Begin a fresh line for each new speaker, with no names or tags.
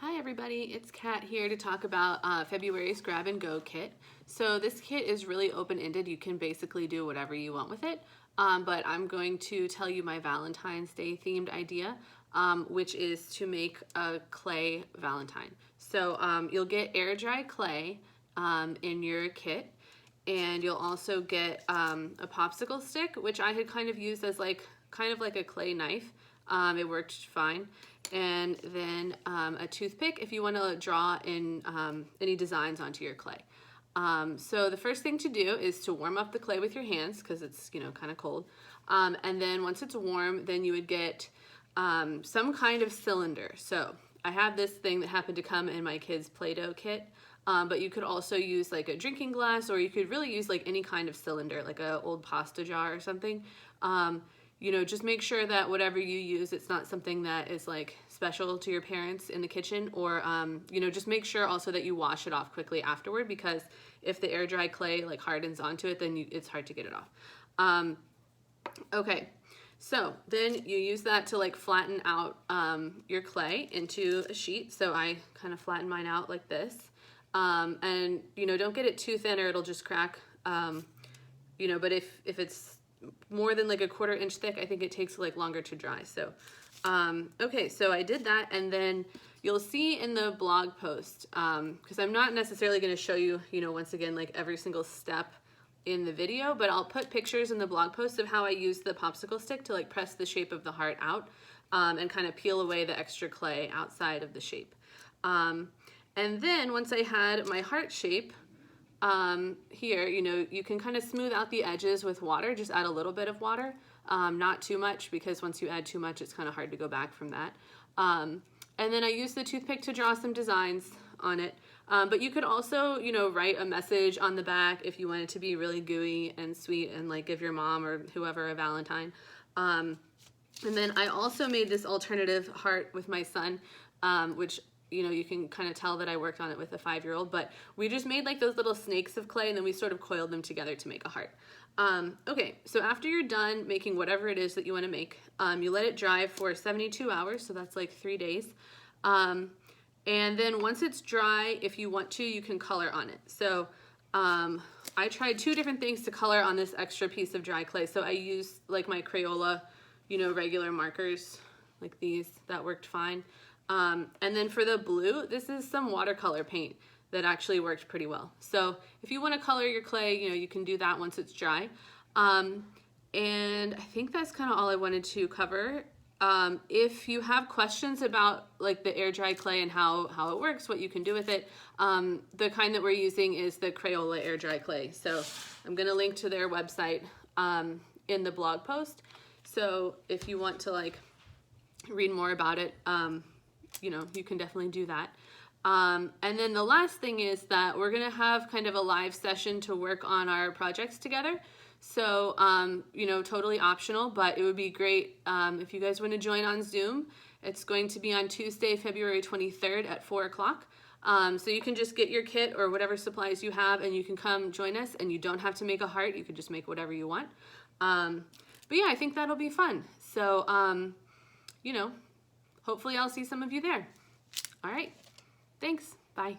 Hi everybody, it's Kat here to talk about February's Grab and Go kit. So this kit is really open-ended. You can basically do whatever you want with it, but I'm going to tell you my Valentine's Day themed idea, which is to make a clay Valentine. So you'll get air dry clay in your kit, and you'll also get a popsicle stick, which I had kind of used as kind of like a clay knife. It worked fine. And then a toothpick if you want to draw in any designs onto your clay. So the first thing to do is to warm up the clay with your hands because it's kind of cold. And then once it's warm, then you would get some kind of cylinder. So I have this thing that happened to come in my kids' Play-Doh kit, but you could also use like a drinking glass, or you could really use like any kind of cylinder, like an old pasta jar or something. Just make sure that whatever you use, it's not something that is like special to your parents in the kitchen, or, just make sure also that you wash it off quickly afterward, because if the air dry clay like hardens onto it, then it's hard to get it off. Okay, so then you use that to like flatten out your clay into a sheet. So I kind of flatten mine out like this. And don't get it too thin or it'll just crack. But if it's more than like a 1/4 inch thick, I think it takes like longer to dry. So okay, so I did that, and then you'll see in the blog post, because I'm not necessarily going to show you, once again, like every single step in the video, but I'll put pictures in the blog post of how I use the popsicle stick to like press the shape of the heart out and kind of peel away the extra clay outside of the shape. And then once I had my heart shape, here, you can kind of smooth out the edges with water. Just add a little bit of water, not too much, because once you add too much, it's kind of hard to go back from that. And then I used the toothpick to draw some designs on it. But you could also, write a message on the back if you want it to be really gooey and sweet and like give your mom or whoever a Valentine. And then I also made this alternative heart with my son, which you can kind of tell that I worked on it with a 5-year-old, but we just made like those little snakes of clay, and then we sort of coiled them together to make a heart. Okay, so after you're done making whatever it is that you want to make, you let it dry for 72 hours, so that's like 3 days. And then once it's dry, if you want to, you can color on it. So I tried 2 different things to color on this extra piece of dry clay. So I used like my Crayola, regular markers like these. That worked fine. And then for the blue, this is some watercolor paint that actually worked pretty well. So if you want to color your clay, you can do that once it's dry. And I think that's kind of all I wanted to cover. If you have questions about like the air dry clay and how it works, what you can do with it, the kind that we're using is the Crayola air dry clay. So I'm going to link to their website in the blog post. So if you want to like read more about it, you can definitely do that. And then the last thing is that we're going to have kind of a live session to work on our projects together. So, totally optional, but it would be great if you guys want to join on Zoom. It's going to be on Tuesday, February 23rd at 4 o'clock. So you can just get your kit or whatever supplies you have, and you can come join us, and you don't have to make a heart. You could just make whatever you want. But yeah, I think that'll be fun. So, hopefully I'll see some of you there. All right. Thanks. Bye.